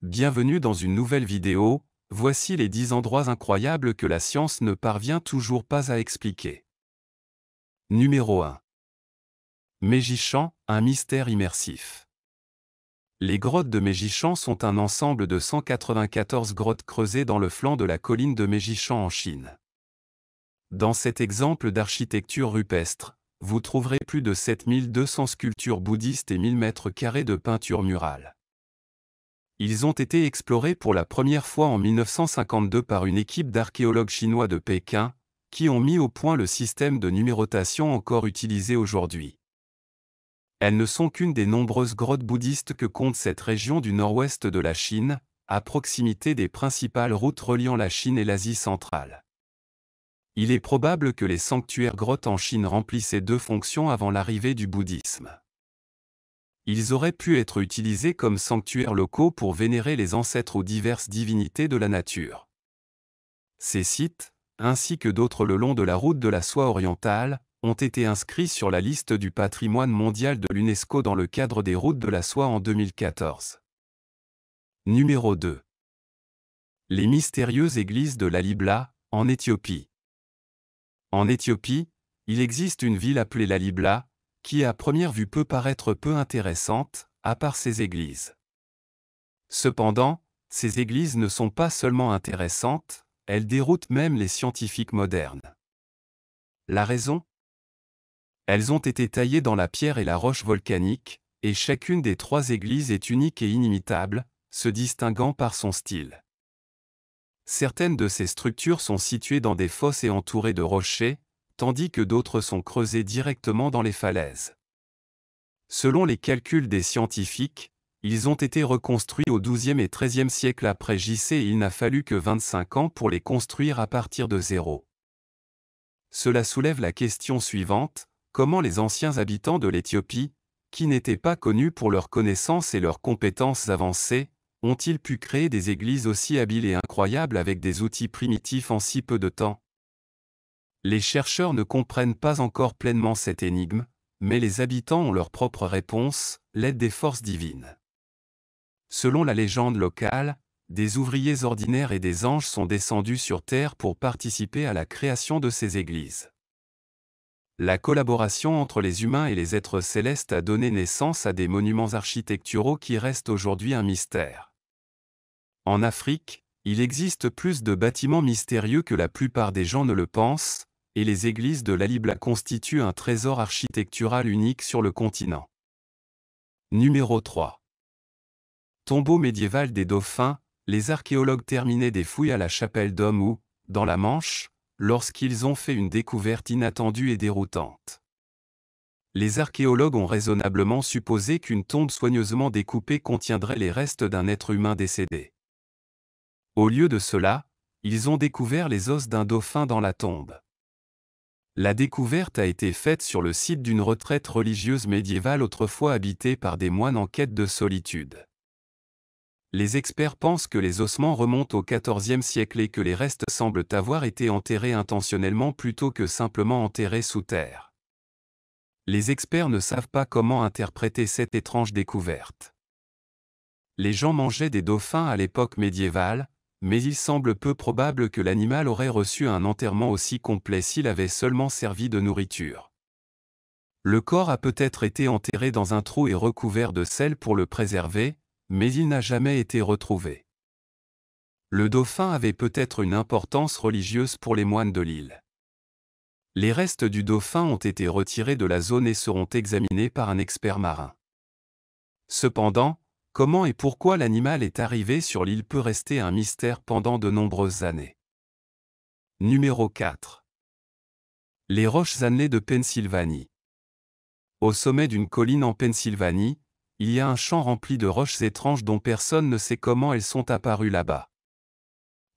Bienvenue dans une nouvelle vidéo, voici les 10 endroits incroyables que la science ne parvient toujours pas à expliquer. Numéro 1. Mégichamp, un mystère immersif. Les grottes de Mégichamp sont un ensemble de 194 grottes creusées dans le flanc de la colline de Mégichamp en Chine. Dans cet exemple d'architecture rupestre, vous trouverez plus de 7200 sculptures bouddhistes et 1000 mètres carrés de peinture murale. Ils ont été explorés pour la première fois en 1952 par une équipe d'archéologues chinois de Pékin, qui ont mis au point le système de numérotation encore utilisé aujourd'hui. Elles ne sont qu'une des nombreuses grottes bouddhistes que compte cette région du nord-ouest de la Chine, à proximité des principales routes reliant la Chine et l'Asie centrale. Il est probable que les sanctuaires grottes en Chine remplissaient deux fonctions avant l'arrivée du bouddhisme. Ils auraient pu être utilisés comme sanctuaires locaux pour vénérer les ancêtres aux diverses divinités de la nature. Ces sites, ainsi que d'autres le long de la route de la soie orientale, ont été inscrits sur la liste du patrimoine mondial de l'UNESCO dans le cadre des routes de la soie en 2014. Numéro 2. Les mystérieuses églises de Lalibela, en Éthiopie. En Éthiopie, il existe une ville appelée Lalibela, qui à première vue peut paraître peu intéressante, à part ses églises. Cependant, ces églises ne sont pas seulement intéressantes, elles déroutent même les scientifiques modernes. La raison ? Elles ont été taillées dans la pierre et la roche volcanique, et chacune des trois églises est unique et inimitable, se distinguant par son style. Certaines de ces structures sont situées dans des fosses et entourées de rochers, tandis que d'autres sont creusées directement dans les falaises. Selon les calculs des scientifiques, ils ont été reconstruits au XIIe et XIIIe siècle après JC et il n'a fallu que 25 ans pour les construire à partir de zéro. Cela soulève la question suivante, comment les anciens habitants de l'Éthiopie, qui n'étaient pas connus pour leurs connaissances et leurs compétences avancées, ont-ils pu créer des églises aussi habiles et incroyables avec des outils primitifs en si peu de temps ? Les chercheurs ne comprennent pas encore pleinement cette énigme, mais les habitants ont leur propre réponse, l'aide des forces divines. Selon la légende locale, des ouvriers ordinaires et des anges sont descendus sur terre pour participer à la création de ces églises. La collaboration entre les humains et les êtres célestes a donné naissance à des monuments architecturaux qui restent aujourd'hui un mystère. En Afrique, il existe plus de bâtiments mystérieux que la plupart des gens ne le pensent, et les églises de Lalibela constituent un trésor architectural unique sur le continent. Numéro 3. Tombeau médiéval des dauphins, les archéologues terminaient des fouilles à la chapelle d'Homme ou, dans la Manche, lorsqu'ils ont fait une découverte inattendue et déroutante. Les archéologues ont raisonnablement supposé qu'une tombe soigneusement découpée contiendrait les restes d'un être humain décédé. Au lieu de cela, ils ont découvert les os d'un dauphin dans la tombe. La découverte a été faite sur le site d'une retraite religieuse médiévale autrefois habitée par des moines en quête de solitude. Les experts pensent que les ossements remontent au XIVe siècle et que les restes semblent avoir été enterrés intentionnellement plutôt que simplement enterrés sous terre. Les experts ne savent pas comment interpréter cette étrange découverte. Les gens mangeaient des dauphins à l'époque médiévale, mais il semble peu probable que l'animal aurait reçu un enterrement aussi complet s'il avait seulement servi de nourriture. Le corps a peut-être été enterré dans un trou et recouvert de sel pour le préserver, mais il n'a jamais été retrouvé. Le dauphin avait peut-être une importance religieuse pour les moines de l'île. Les restes du dauphin ont été retirés de la zone et seront examinés par un expert marin. Cependant, comment et pourquoi l'animal est arrivé sur l'île peut rester un mystère pendant de nombreuses années. Numéro 4. Les roches annelées de Pennsylvanie. Au sommet d'une colline en Pennsylvanie, il y a un champ rempli de roches étranges dont personne ne sait comment elles sont apparues là-bas.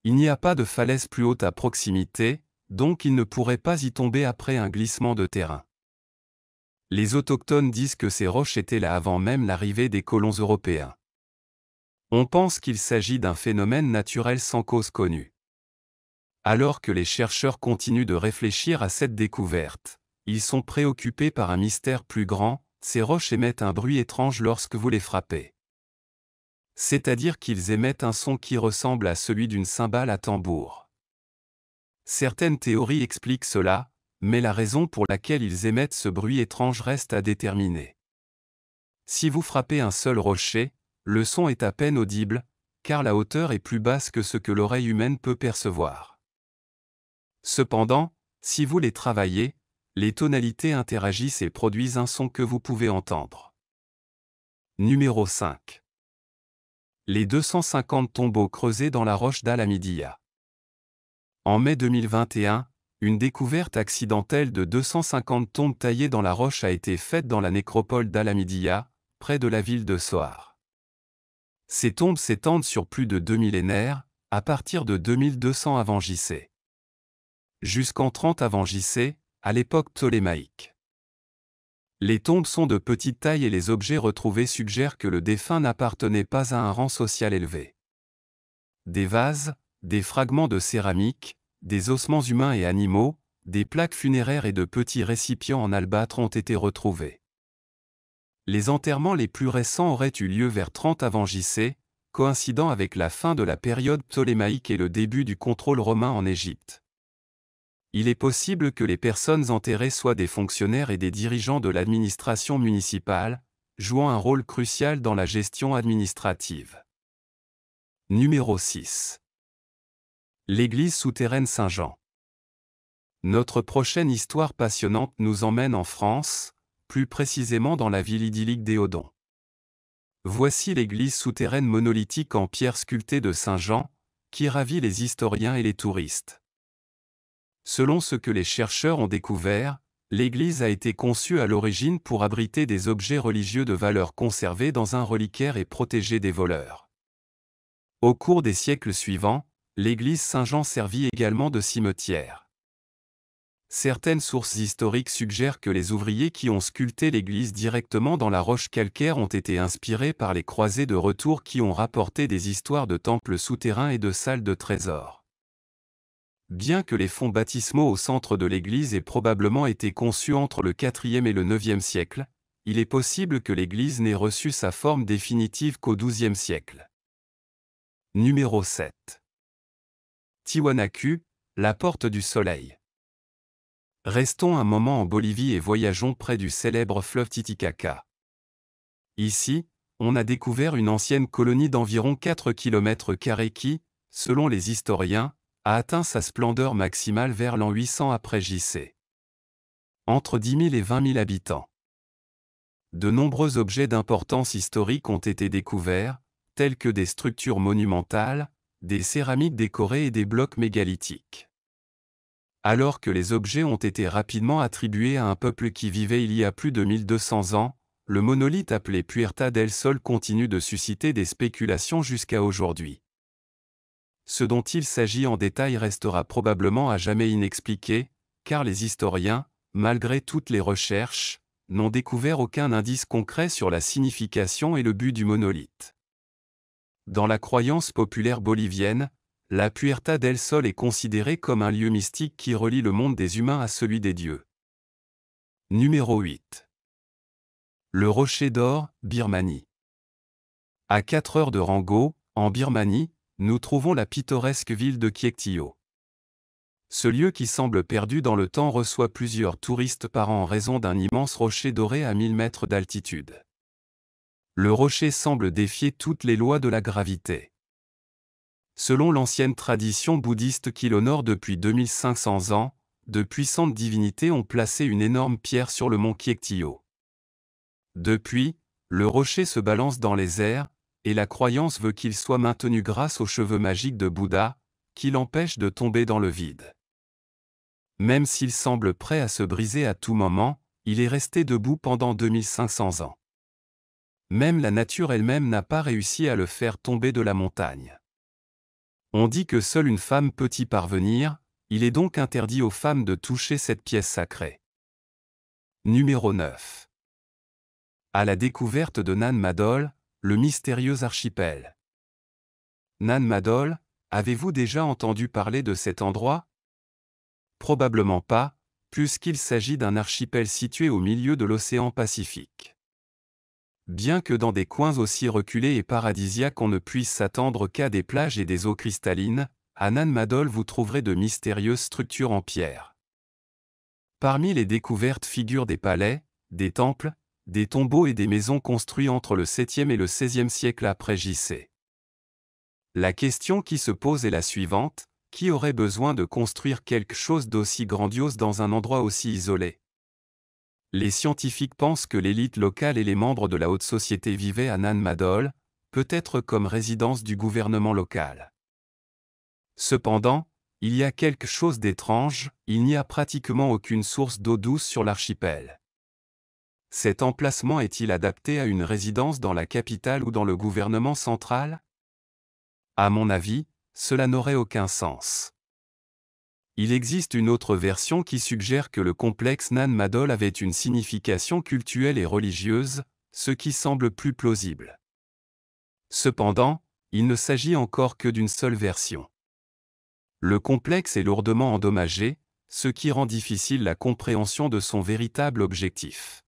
Il n'y a pas de falaise plus haute à proximité, donc il ne pourrait pas y tomber après un glissement de terrain. Les autochtones disent que ces roches étaient là avant même l'arrivée des colons européens. On pense qu'il s'agit d'un phénomène naturel sans cause connue. Alors que les chercheurs continuent de réfléchir à cette découverte, ils sont préoccupés par un mystère plus grand, ces roches émettent un bruit étrange lorsque vous les frappez. C'est-à-dire qu'ils émettent un son qui ressemble à celui d'une cymbale à tambour. Certaines théories expliquent cela, mais la raison pour laquelle ils émettent ce bruit étrange reste à déterminer. Si vous frappez un seul rocher, le son est à peine audible, car la hauteur est plus basse que ce que l'oreille humaine peut percevoir. Cependant, si vous les travaillez, les tonalités interagissent et produisent un son que vous pouvez entendre. Numéro 5. Les 250 tombeaux creusés dans la roche d'Al-Hamidiya. En mai 2021, une découverte accidentelle de 250 tombes taillées dans la roche a été faite dans la nécropole d'Al-Hamidiya, près de la ville de Sohar. Ces tombes s'étendent sur plus de 2 millénaires, à partir de 2200 avant J.C. jusqu'en 30 avant J.C., à l'époque ptolémaïque. Les tombes sont de petite taille et les objets retrouvés suggèrent que le défunt n'appartenait pas à un rang social élevé. Des vases, des fragments de céramique, des ossements humains et animaux, des plaques funéraires et de petits récipients en albâtre ont été retrouvés. Les enterrements les plus récents auraient eu lieu vers 30 avant J.C., coïncidant avec la fin de la période ptolémaïque et le début du contrôle romain en Égypte. Il est possible que les personnes enterrées soient des fonctionnaires et des dirigeants de l'administration municipale, jouant un rôle crucial dans la gestion administrative. Numéro 6. L'église souterraine Saint-Jean. Notre prochaine histoire passionnante nous emmène en France, plus précisément dans la ville idyllique d'Éodon. Voici l'église souterraine monolithique en pierre sculptée de Saint-Jean, qui ravit les historiens et les touristes. Selon ce que les chercheurs ont découvert, l'église a été conçue à l'origine pour abriter des objets religieux de valeur conservés dans un reliquaire et protégés des voleurs. Au cours des siècles suivants, l'église Saint-Jean servit également de cimetière. Certaines sources historiques suggèrent que les ouvriers qui ont sculpté l'église directement dans la roche calcaire ont été inspirés par les croisés de retour qui ont rapporté des histoires de temples souterrains et de salles de trésors. Bien que les fonds baptismaux au centre de l'église aient probablement été conçus entre le IVe et le IXe siècle, il est possible que l'église n'ait reçu sa forme définitive qu'au XIIe siècle. Numéro 7. Tiwanaku, la porte du soleil. Restons un moment en Bolivie et voyageons près du célèbre fleuve Titicaca. Ici, on a découvert une ancienne colonie d'environ 4 km² qui, selon les historiens, a atteint sa splendeur maximale vers l'an 800 après J.C. Entre 10 000 et 20 000 habitants. De nombreux objets d'importance historique ont été découverts, tels que des structures monumentales, des céramiques décorées et des blocs mégalithiques. Alors que les objets ont été rapidement attribués à un peuple qui vivait il y a plus de 1200 ans, le monolithe appelé Puerta del Sol continue de susciter des spéculations jusqu'à aujourd'hui. Ce dont il s'agit en détail restera probablement à jamais inexpliqué, car les historiens, malgré toutes les recherches, n'ont découvert aucun indice concret sur la signification et le but du monolithe. Dans la croyance populaire bolivienne, la Puerta del Sol est considérée comme un lieu mystique qui relie le monde des humains à celui des dieux. Numéro 8. Le Rocher d'Or, Birmanie. À 4 heures de Rango, en Birmanie, nous trouvons la pittoresque ville de Kiektio. Ce lieu qui semble perdu dans le temps reçoit plusieurs touristes par an en raison d'un immense rocher doré à 1000 mètres d'altitude. Le rocher semble défier toutes les lois de la gravité. Selon l'ancienne tradition bouddhiste qui l'honore depuis 2500 ans, de puissantes divinités ont placé une énorme pierre sur le mont Kiektio. Depuis, le rocher se balance dans les airs, et la croyance veut qu'il soit maintenu grâce aux cheveux magiques de Bouddha, qui l'empêchent de tomber dans le vide. Même s'il semble prêt à se briser à tout moment, il est resté debout pendant 2500 ans. Même la nature elle-même n'a pas réussi à le faire tomber de la montagne. On dit que seule une femme peut y parvenir, il est donc interdit aux femmes de toucher cette pièce sacrée. Numéro 9. À la découverte de Nan Madol, le mystérieux archipel. Nan Madol, avez-vous déjà entendu parler de cet endroit? Probablement pas, puisqu'il s'agit d'un archipel situé au milieu de l'océan Pacifique. Bien que dans des coins aussi reculés et paradisiaques on ne puisse s'attendre qu'à des plages et des eaux cristallines, à Nan Madol vous trouverez de mystérieuses structures en pierre. Parmi les découvertes figurent des palais, des temples, des tombeaux et des maisons construits entre le 7e et le 16e siècle après JC. La question qui se pose est la suivante: qui aurait besoin de construire quelque chose d'aussi grandiose dans un endroit aussi isolé? Les scientifiques pensent que l'élite locale et les membres de la haute société vivaient à Nan Madol, peut-être comme résidence du gouvernement local. Cependant, il y a quelque chose d'étrange, il n'y a pratiquement aucune source d'eau douce sur l'archipel. Cet emplacement est-il adapté à une résidence dans la capitale ou dans le gouvernement central? À mon avis, cela n'aurait aucun sens. Il existe une autre version qui suggère que le complexe Nan Madol avait une signification cultuelle et religieuse, ce qui semble plus plausible. Cependant, il ne s'agit encore que d'une seule version. Le complexe est lourdement endommagé, ce qui rend difficile la compréhension de son véritable objectif.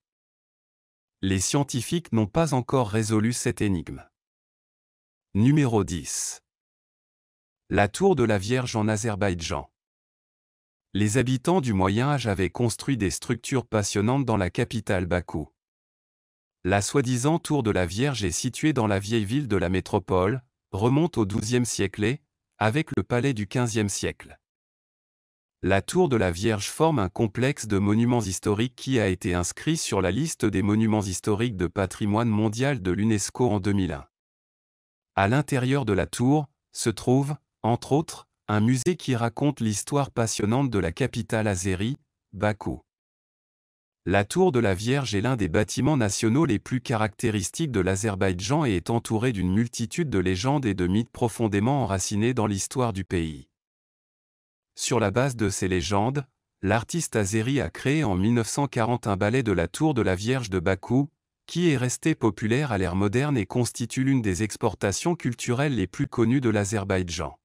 Les scientifiques n'ont pas encore résolu cette énigme. Numéro 10. La tour de la Vierge en Azerbaïdjan. Les habitants du Moyen Âge avaient construit des structures passionnantes dans la capitale Bakou. La soi-disant tour de la Vierge est située dans la vieille ville de la métropole, remonte au XIIe siècle et, avec le palais du XVe siècle. La tour de la Vierge forme un complexe de monuments historiques qui a été inscrit sur la liste des monuments historiques de patrimoine mondial de l'UNESCO en 2001. À l'intérieur de la tour, se trouve, entre autres, un musée qui raconte l'histoire passionnante de la capitale azérie, Bakou. La tour de la Vierge est l'un des bâtiments nationaux les plus caractéristiques de l'Azerbaïdjan et est entouré d'une multitude de légendes et de mythes profondément enracinés dans l'histoire du pays. Sur la base de ces légendes, l'artiste azéri a créé en 1940 un ballet de la tour de la Vierge de Bakou, qui est resté populaire à l'ère moderne et constitue l'une des exportations culturelles les plus connues de l'Azerbaïdjan.